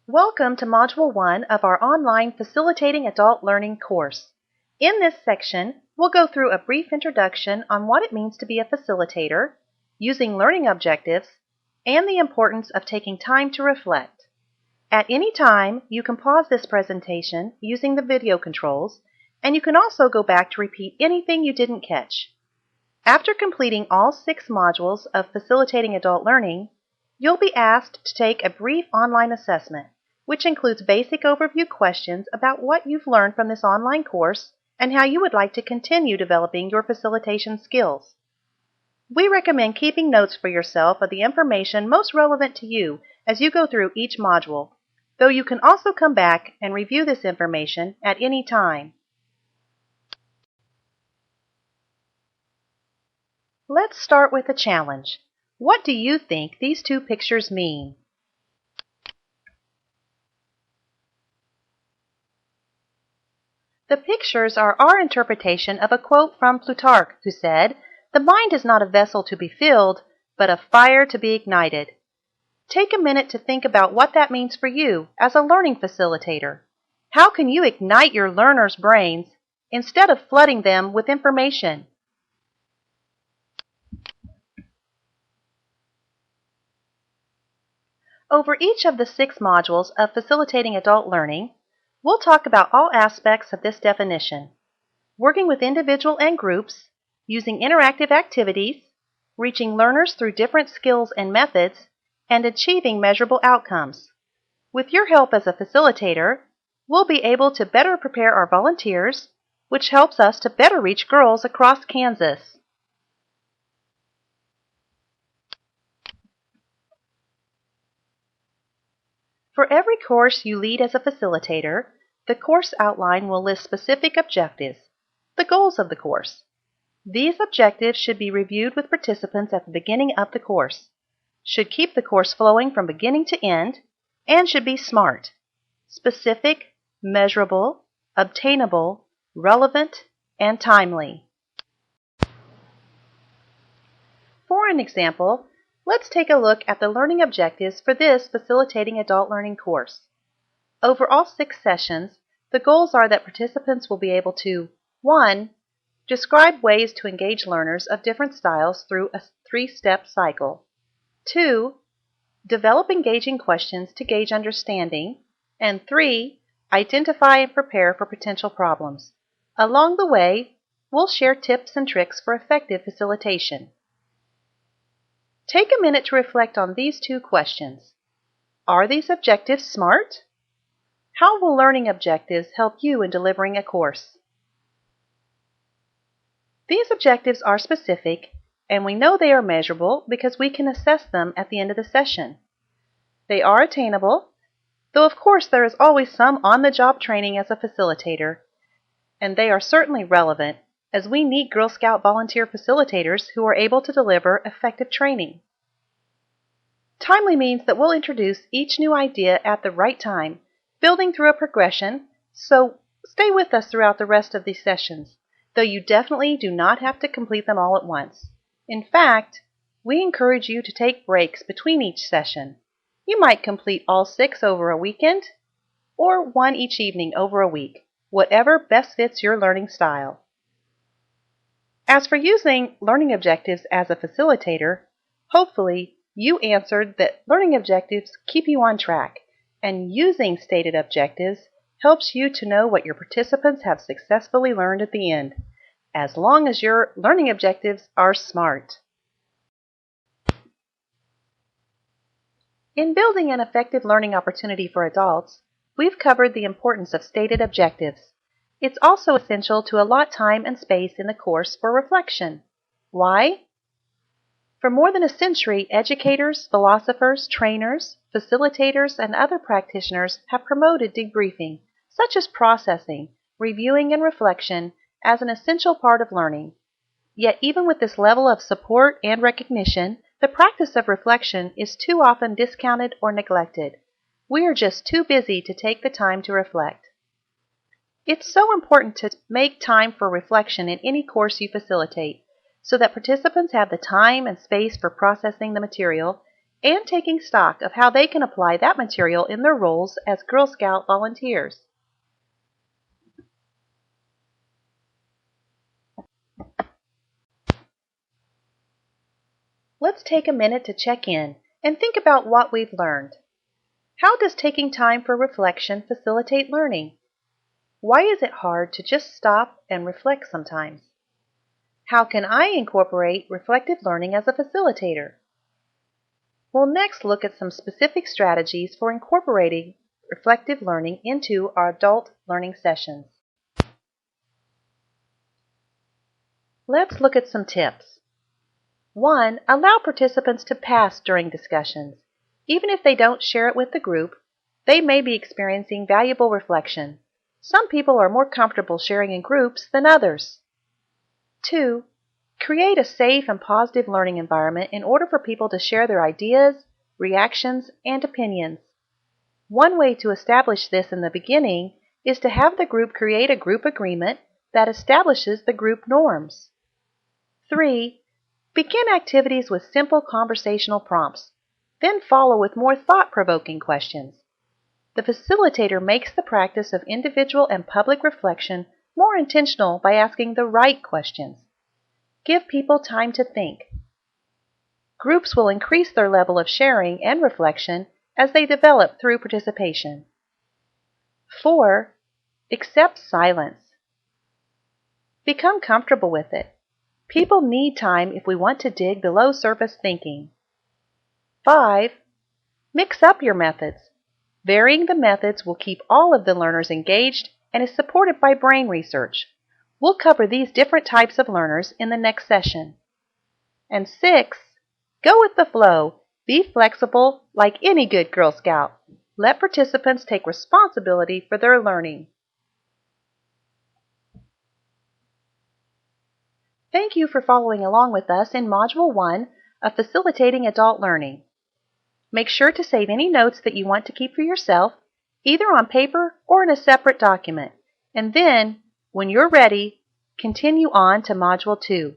Welcome to Module 1 of our online Facilitating Adult Learning course. In this section, we'll go through a brief introduction on what it means to be a facilitator, using learning objectives, and the importance of taking time to reflect. At any time, you can pause this presentation using the video controls, and you can also go back to repeat anything you didn't catch. After completing all 6 modules of Facilitating Adult Learning, you'll be asked to take a brief online assessment, which includes basic overview questions about what you've learned from this online course and how you would like to continue developing your facilitation skills. We recommend keeping notes for yourself of the information most relevant to you as you go through each module, though you can also come back and review this information at any time. Let's start with a challenge. What do you think these 2 pictures mean? The pictures are our interpretation of a quote from Plutarch, who said, "The mind is not a vessel to be filled, but a fire to be ignited." Take a minute to think about what that means for you as a learning facilitator. How can you ignite your learners' brains instead of flooding them with information? Over each of the 6 modules of Facilitating Adult Learning, we'll talk about all aspects of this definition: working with individual and groups, using interactive activities, reaching learners through different skills and methods, and achieving measurable outcomes. With your help as a facilitator, we'll be able to better prepare our volunteers, which helps us to better reach girls across Kansas. For every course you lead as a facilitator, the course outline will list specific objectives, the goals of the course. These objectives should be reviewed with participants at the beginning of the course, should keep the course flowing from beginning to end, and should be SMART: specific, measurable, obtainable, relevant, and timely. For an example, let's take a look at the learning objectives for this Facilitating Adult Learning course. Over all 6 sessions, the goals are that participants will be able to 1. Describe ways to engage learners of different styles through a 3-step cycle. 2. Develop engaging questions to gauge understanding. And 3. Identify and prepare for potential problems. Along the way, we'll share tips and tricks for effective facilitation. Take a minute to reflect on these 2 questions. Are these objectives SMART? How will learning objectives help you in delivering a course? These objectives are specific, and we know they are measurable because we can assess them at the end of the session. They are attainable, though of course there is always some on-the-job training as a facilitator, and they are certainly relevant as we need Girl Scout volunteer facilitators who are able to deliver effective training. Timely means that we'll introduce each new idea at the right time, building through a progression, so stay with us throughout the rest of these sessions, though you definitely do not have to complete them all at once. In fact, we encourage you to take breaks between each session. You might complete all 6 over a weekend, or 1 each evening over a week, whatever best fits your learning style. As for using learning objectives as a facilitator, hopefully you answered that learning objectives keep you on track, and using stated objectives helps you to know what your participants have successfully learned at the end, as long as your learning objectives are SMART. In building an effective learning opportunity for adults, we've covered the importance of stated objectives. It's also essential to allot time and space in the course for reflection. Why? For more than a century, educators, philosophers, trainers, facilitators, and other practitioners have promoted debriefing, such as processing, reviewing, and reflection, as an essential part of learning. Yet even with this level of support and recognition, the practice of reflection is too often discounted or neglected. We are just too busy to take the time to reflect. It's so important to make time for reflection in any course you facilitate, so that participants have the time and space for processing the material and taking stock of how they can apply that material in their roles as Girl Scout volunteers. Let's take a minute to check in and think about what we've learned. How does taking time for reflection facilitate learning? Why is it hard to just stop and reflect sometimes? How can I incorporate reflective learning as a facilitator? We'll next look at some specific strategies for incorporating reflective learning into our adult learning sessions. Let's look at some tips. 1. Allow participants to pass during discussions. Even if they don't share it with the group, they may be experiencing valuable reflection. Some people are more comfortable sharing in groups than others. 2. Create a safe and positive learning environment in order for people to share their ideas, reactions, and opinions. One way to establish this in the beginning is to have the group create a group agreement that establishes the group norms. 3. Begin activities with simple conversational prompts, then follow with more thought-provoking questions. The facilitator makes the practice of individual and public reflection more intentional by asking the right questions. Give people time to think. Groups will increase their level of sharing and reflection as they develop through participation. 4. Accept silence. Become comfortable with it. People need time if we want to dig below surface thinking. 5. Mix up your methods. Varying the methods will keep all of the learners engaged and is supported by brain research. We'll cover these different types of learners in the next session. And 6. Go with the flow. Be flexible like any good Girl Scout. Let participants take responsibility for their learning. Thank you for following along with us in Module 1 of Facilitating Adult Learning. Make sure to save any notes that you want to keep for yourself, either on paper or in a separate document, and then, when you're ready, continue on to Module 2.